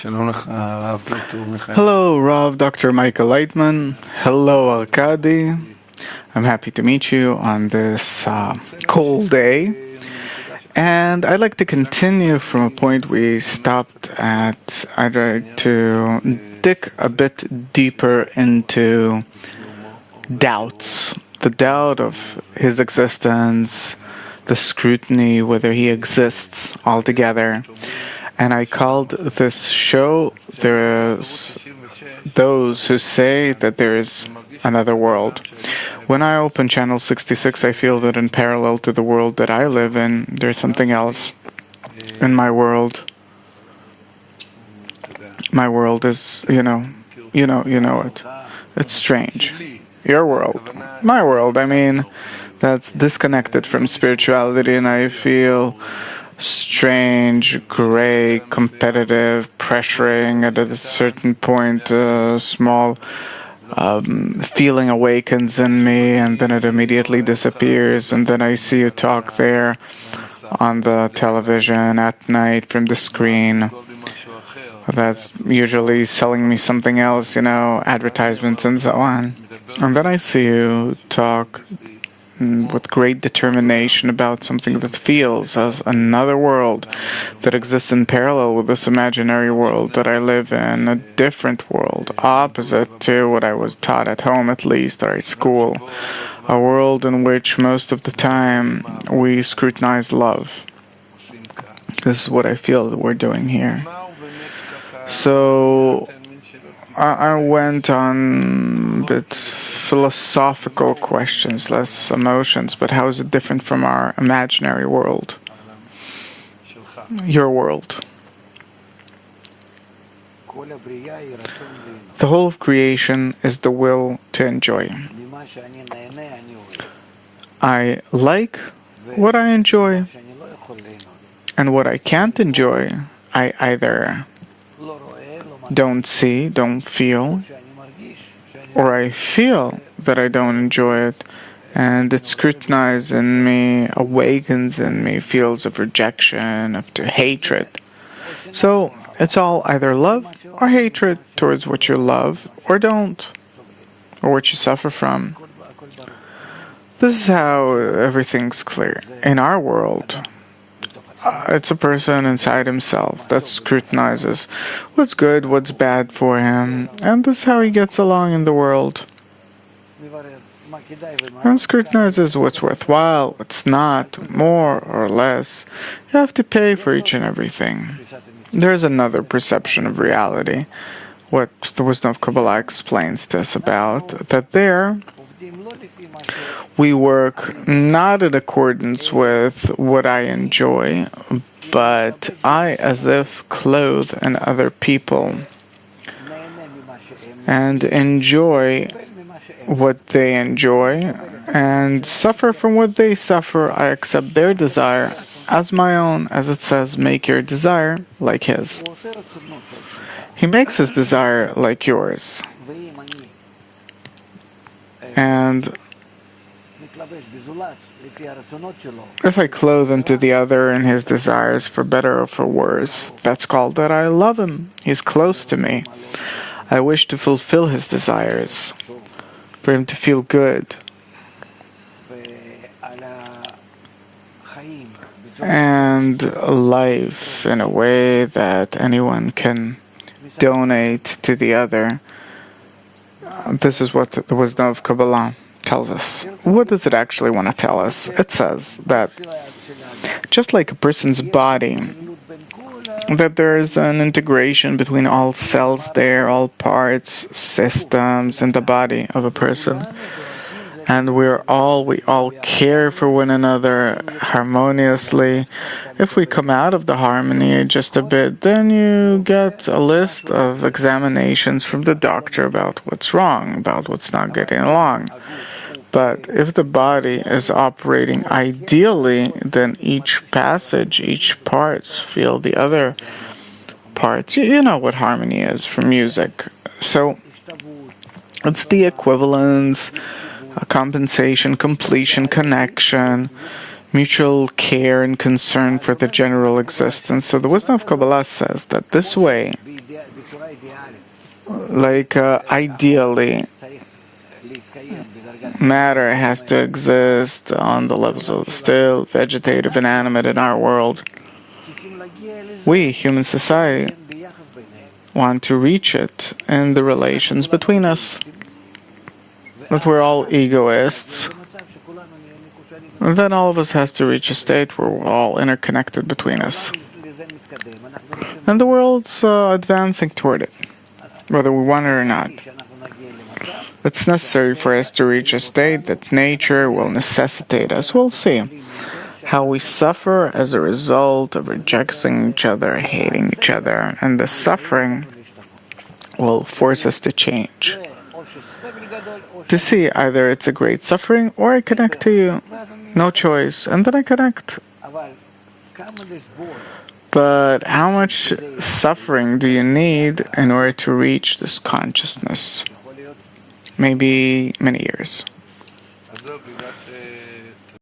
Hello, Rav Dr. Michael Leitman. Hello, Arkady. I'm happy to meet you on this cold day. And I'd like to continue from a point we stopped at. I'd like to dig a bit deeper into doubts. The doubt of his existence, the scrutiny whether he exists altogether. And I called this show, There's Those Who Say That There Is Another World. When I open channel 66, I feel that in parallel to the world that I live in, there's something else in my world. My world is, you know it. It's strange. Your world. My world, that's disconnected from spirituality, and I feel strange, gray, competitive, pressuring. At a certain point, a small feeling awakens in me, and then it immediately disappears, and then I see you talk there on the television at night from the screen. That's usually selling me something else, advertisements and so on. And then I see you talk with great determination about something that feels as another world that exists in parallel with this imaginary world that I live in, a different world, opposite to what I was taught at home, at least, or at school, a world in which most of the time we scrutinize love. This is what I feel that we're doing here. So I went on a bit philosophical questions, less emotions, but how is it different from our imaginary world? Your world. The whole of creation is the will to enjoy. I like what I enjoy, and what I can't enjoy, I either don't see, don't feel, or I feel that I don't enjoy it, and it scrutinizes in me, awakens in me feels of rejection, of hatred. So it's all either love or hatred towards what you love or don't, or what you suffer from. This is how everything's clear. In our world, it's a person inside himself that scrutinizes what's good, what's bad for him, and this is how he gets along in the world. And scrutinizes what's worthwhile, what's not, more or less. You have to pay for each and everything. There's another perception of reality, what the wisdom of Kabbalah explains to us about, that there we work not in accordance with what I enjoy, but I as if clothe in other people and enjoy what they enjoy and suffer from what they suffer. I accept their desire as my own, as it says, make your desire like his. He makes his desire like yours. And if I clothe into the other in his desires, for better or for worse, that's called that I love him. He's close to me. I wish to fulfill his desires, for him to feel good. And life in a way that anyone can donate to the other. This is what the wisdom of Kabbalah tells us. What does it actually want to tell us? It says that just like a person's body, that there is an integration between all cells there, all parts, systems in the body of a person. And we all care for one another harmoniously. If we come out of the harmony just a bit, then you get a list of examinations from the doctor about what's wrong, about what's not getting along. But if the body is operating ideally, then each passage, each parts feel the other parts. You know what harmony is from music. So it's the equivalence, compensation, completion, connection, mutual care and concern for the general existence. So the wisdom of Kabbalah says that this way, like ideally, matter has to exist on the levels of still, vegetative, inanimate in our world. We, human society, want to reach it in the relations between us. That we're all egoists. And then all of us has to reach a state where we're all interconnected between us. And the world's advancing toward it, whether we want it or not. It's necessary for us to reach a state that nature will necessitate us. We'll see how we suffer as a result of rejecting each other, hating each other, and the suffering will force us to change. To see either it's a great suffering or I connect to you. No choice. And then I connect. But how much suffering do you need in order to reach this consciousness? Maybe many years.